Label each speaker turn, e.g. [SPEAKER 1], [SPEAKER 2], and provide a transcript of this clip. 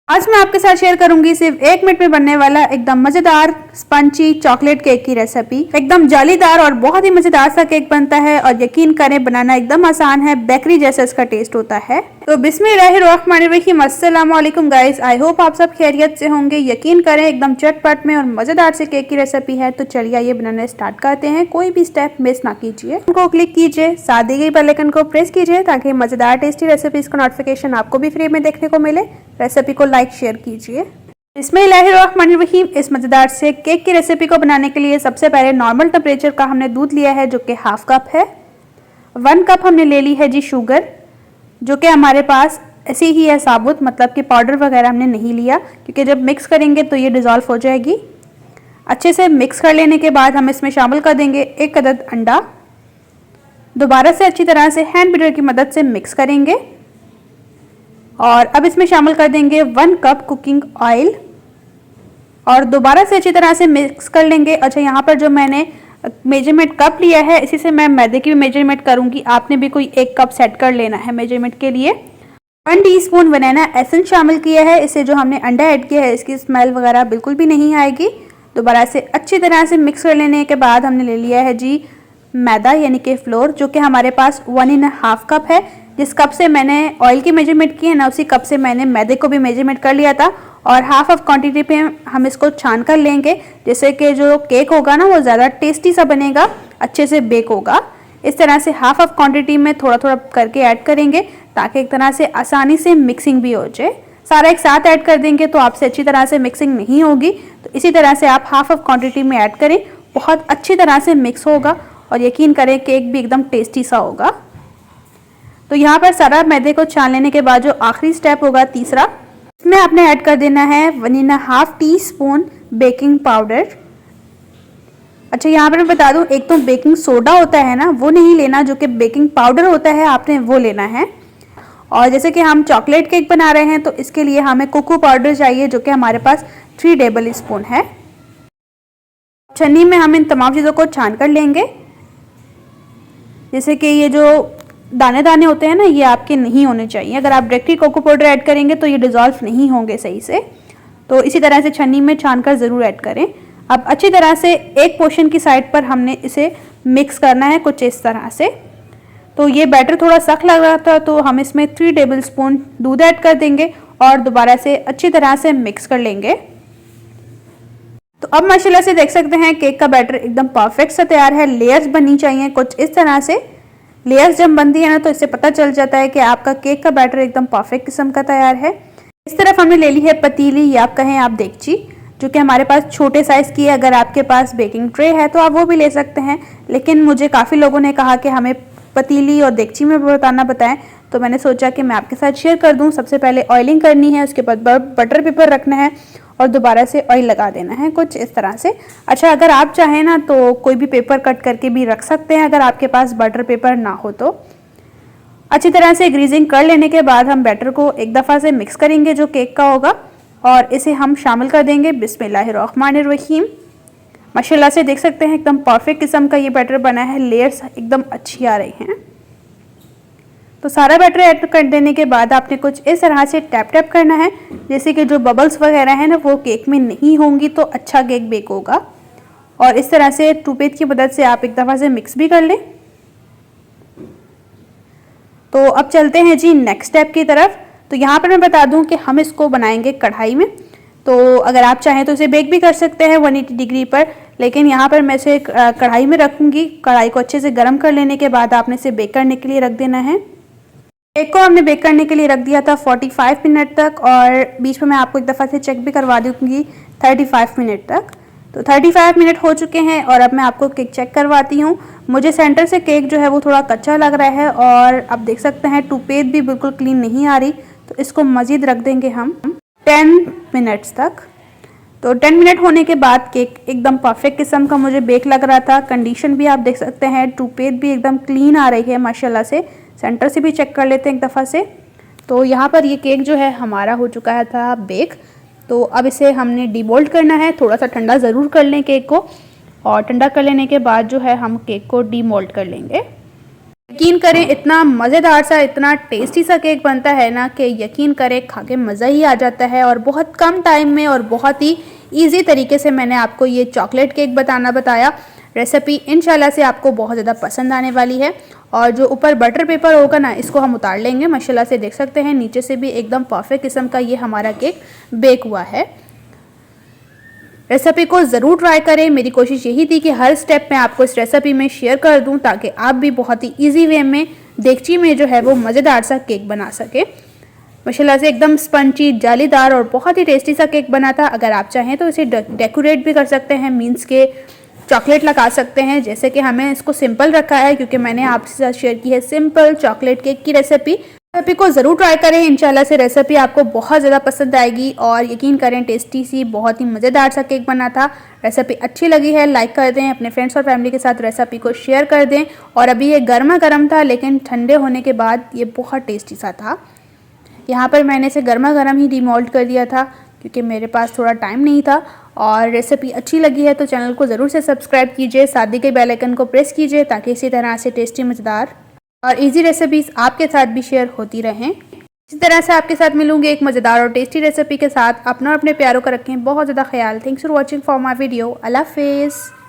[SPEAKER 1] आज मैं आपके साथ शेयर करूंगी सिर्फ 1 मिनट में बनने वाला एकदम मजेदार स्पंची चॉकलेट केक की रेसिपी। एकदम जालीदार और बहुत ही मजेदार सा केक बनता है और यकीन करें बनाना एकदम आसान है, बेकरी जैसा इसका टेस्ट होता है। तो बिस्मिल्लाहिर्रहमानिर्रहीम, अस्सलाम वालेकुम गाइस, आई होप आप सब खैरियत से होंगे। यकीन करें एकदम चटपट में और मजेदार से केक की रेसिपी है। तो चलिए ये बनाना स्टार्ट करते हैं। कोई भी स्टेप मिस ना कीजिए, उनको क्लिक कीजिए, साथ दी गई बेल आइकन को प्रेस कीजिए ताकि मजेदार टेस्टी रेसिपीज का नोटिफिकेशन आपको भी फ्री में देखने को मिले। रेसिपी को लाइक शेयर कीजिए। बिस्मिल्लाहिर्रहमानिर्रहीम। इस मजेदार से केक की रेसिपी को बनाने के लिए सबसे पहले नॉर्मल टेम्परेचर का हमने दूध लिया है जो कि हाफ कप है। 1 कप हमने ले ली है जी शुगर, जो कि हमारे पास ऐसी ही है साबुत, मतलब कि पाउडर वगैरह हमने नहीं लिया क्योंकि जब मिक्स करेंगे तो ये डिज़ोल्व हो जाएगी। अच्छे से मिक्स कर लेने के बाद हम इसमें शामिल कर देंगे 1 अदद अंडा। दोबारा से अच्छी तरह से हैंड बीटर की मदद से मिक्स करेंगे और अब इसमें शामिल कर देंगे 1 कप कुकिंग ऑयल और दोबारा से अच्छी तरह से मिक्स कर लेंगे। अच्छा, यहाँ पर जो मैंने मेजरमेंट कप लिया है इसी से मैं मैदे की भी मेजरमेंट करूँगी। आपने भी कोई 1 कप सेट कर लेना है मेजरमेंट के लिए। 1 टीस्पून बनाना एसेंस शामिल किया है। इससे जो हमने अंडा ऐड किया है इसकी स्मेल वगैरह बिल्कुल भी नहीं आएगी। दोबारा से अच्छी तरह से मिक्स कर लेने के बाद हमने ले लिया है जी मैदा यानी कि फ्लोर, जो कि हमारे पास 1½ कप है। जिस कप से मैंने ऑयल की मेजरमेंट की है ना, उसी कप से मैंने मैदे को भी मेजरमेंट कर लिया था और हाफ ऑफ क्वांटिटी पे हम इसको छान कर लेंगे, जिससे कि जो केक होगा ना वो ज़्यादा टेस्टी सा बनेगा, अच्छे से बेक होगा। इस तरह से हाफ ऑफ क्वांटिटी में थोड़ा थोड़ा करके ऐड करेंगे ताकि एक तरह से आसानी से मिक्सिंग भी हो जाए। सारा एक साथ ऐड कर देंगे तो आपसे अच्छी तरह से मिक्सिंग नहीं होगी, तो इसी तरह से आप हाफ ऑफ क्वांटिटी में ऐड करें, बहुत अच्छी तरह से मिक्स होगा और यकीन करें केक भी एकदम टेस्टी सा होगा। तो यहाँ पर सारा मैदे को छान लेने के बाद जो आखिरी स्टेप होगा तीसरा, इसमें आपने ऐड कर देना है 1½ टीस्पून बेकिंग पाउडर। अच्छा, यहाँ पर मैं बता दूँ, एक तो बेकिंग सोडा होता है ना वो नहीं लेना, जो कि बेकिंग पाउडर होता है आपने वो लेना है। और जैसे कि हम चॉकलेट केक बना रहे हैं तो इसके लिए हमें कोको पाउडर चाहिए, जो कि हमारे पास 3 टेबल स्पून है। छन्नी में हम इन तमाम चीज़ों को छान कर लेंगे। जैसे कि ये जो दाने दाने होते हैं ना, ये आपके नहीं होने चाहिए। अगर आप डायरेक्टली कोको पाउडर ऐड करेंगे तो ये डिज़ोल्व नहीं होंगे सही से, तो इसी तरह से छन्नी में छान कर ज़रूर ऐड करें। अब अच्छी तरह से एक पोर्शन की साइड पर हमने इसे मिक्स करना है कुछ इस तरह से। तो ये बैटर थोड़ा सख्त लग रहा था तो हम इसमें 3 टेबल स्पून दूध ऐड कर देंगे और दोबारा से अच्छी तरह से मिक्स कर लेंगे। तो अब माशाल्लाह से देख सकते हैं केक का बैटर एकदम परफेक्ट सा तैयार है। लेयर्स बननी चाहिए कुछ इस तरह से। लेयर्स जब बनती है ना तो इससे पता चल जाता है कि आपका केक का बैटर एकदम परफेक्ट किस्म का तैयार है। इस तरफ हमने ले ली है पतीली या आप कहें आप देगची, जो कि हमारे पास छोटे साइज़ की है। अगर आपके पास बेकिंग ट्रे है तो आप वो भी ले सकते हैं, लेकिन मुझे काफ़ी लोगों ने कहा कि हमें पतीली और देगची में बताएं, तो मैंने सोचा कि मैं आपके साथ शेयर कर दूं। सबसे पहले ऑयलिंग करनी है, उसके बाद बटर पेपर रखना है और दोबारा से ऑयल लगा देना है कुछ इस तरह से। अच्छा, अगर आप चाहें ना तो कोई भी पेपर कट करके भी रख सकते हैं अगर आपके पास बटर पेपर ना हो तो। अच्छी तरह से ग्रीजिंग कर लेने के बाद हम बैटर को एक दफ़ा से मिक्स करेंगे जो केक का होगा और इसे हम शामिल कर देंगे। बिस्मिल्लाहिर्रहमानिर्रहीम। माशाल्लाह से देख सकते हैं एकदम परफेक्ट किस्म का ये बैटर बना है। लेयर्स एकदम अच्छी आ रही हैं। तो सारा बैटर ऐड कर देने के बाद आपने कुछ इस तरह से टैप टैप करना है, जैसे कि जो बबल्स वगैरह हैं ना वो केक में नहीं होंगी, तो अच्छा केक बेक होगा। और इस तरह से टूथपिक की मदद से आप एक दफ़ा से मिक्स भी कर लें। तो अब चलते हैं जी नेक्स्ट स्टेप की तरफ। तो यहाँ पर मैं बता दूँ कि हम इसको बनाएंगे कढ़ाई में। तो अगर आप चाहें तो इसे बेक भी कर सकते हैं 180 डिग्री पर, लेकिन यहाँ पर मैं इसे कढ़ाई में रखूँगी। कढ़ाई को अच्छे से गर्म कर लेने के बाद आपने इसे बेक करने के लिए रख देना है। केक को हमने बेक करने के लिए रख दिया था 45 मिनट तक और बीच में मैं आपको एक दफ़ा से चेक भी करवा दूँगी 35 मिनट तक। तो 35 मिनट हो चुके हैं और अब मैं आपको केक चेक करवाती हूँ। मुझे सेंटर से केक जो है वो थोड़ा कच्चा लग रहा है और अब देख सकते हैं टूथपेस्ट भी बिल्कुल क्लीन नहीं आ रही, तो इसको मज़ीद रख देंगे हम 10 मिनट्स तक। तो 10 मिनट होने के बाद केक एकदम परफेक्ट किस्म का मुझे बेक लग रहा था। कंडीशन भी आप देख सकते हैं, टूथपेस्ट भी एकदम क्लीन आ रही है माशाल्लाह से। सेंटर से भी चेक कर लेते हैं एक दफ़ा से। तो यहाँ पर ये केक जो है हमारा हो चुका था बेक। तो अब इसे हमने डीमोल्ड करना है। थोड़ा सा ठंडा ज़रूर कर लें केक को और ठंडा कर लेने के बाद जो है हम केक को डीमोल्ड कर लेंगे। यकीन करें इतना मज़ेदार सा, इतना टेस्टी सा केक बनता है ना कि यकीन करें खा के मज़ा ही आ जाता है। और बहुत कम टाइम में और बहुत ही इजी तरीके से मैंने आपको ये चॉकलेट केक बताया। रेसिपी इंशाल्लाह से आपको बहुत ज़्यादा पसंद आने वाली है। और जो ऊपर बटर पेपर होगा ना, इसको हम उतार लेंगे। माशाल्लाह से देख सकते हैं नीचे से भी एकदम परफेक्ट किस्म का ये हमारा केक बेक हुआ है। रेसिपी को ज़रूर ट्राई करें। मेरी कोशिश यही थी कि हर स्टेप मैं आपको इस रेसिपी में शेयर कर दूं ताकि आप भी बहुत ही इजी वे में देगची में जो है वो मज़ेदार सा केक बना सके। माशाल्लाह से एकदम स्पंची, जालीदार और बहुत ही टेस्टी सा केक बना था। अगर आप चाहें तो इसे डेकोरेट भी कर सकते हैं, मीन्स के चॉकलेट लगा सकते हैं। जैसे कि हमें इसको सिंपल रखा है क्योंकि मैंने आपके साथ शेयर की है सिंपल चॉकलेट केक की रेसिपी को ज़रूर ट्राई करें। इंशाल्लाह से रेसिपी आपको बहुत ज़्यादा पसंद आएगी। और यकीन करें टेस्टी सी, बहुत ही मज़ेदार सा केक बना था। रेसिपी अच्छी लगी है लाइक कर दें, अपने फ्रेंड्स और फैमिली के साथ रेसिपी को शेयर कर दें। और अभी ये गर्मा गर्म था, लेकिन ठंडे होने के बाद ये बहुत टेस्टी सा था। यहाँ पर मैंने इसे गर्मा गर्म ही डीमोल्ड कर दिया था क्योंकि मेरे पास थोड़ा टाइम नहीं था। और रेसिपी अच्छी लगी है तो चैनल को ज़रूर से सब्सक्राइब कीजिए, साथ ही के बेल आइकन को प्रेस कीजिए ताकि इसी तरह से टेस्टी, मज़ेदार और इजी रेसिपीज़ आपके साथ भी शेयर होती रहें। इसी तरह से आपके साथ मिलूंगी एक मज़ेदार और टेस्टी रेसिपी के साथ। अपना और अपने प्यारों का रखें बहुत ज़्यादा ख्याल। Thanks for watching for my video. अल्लाह हाफिज़।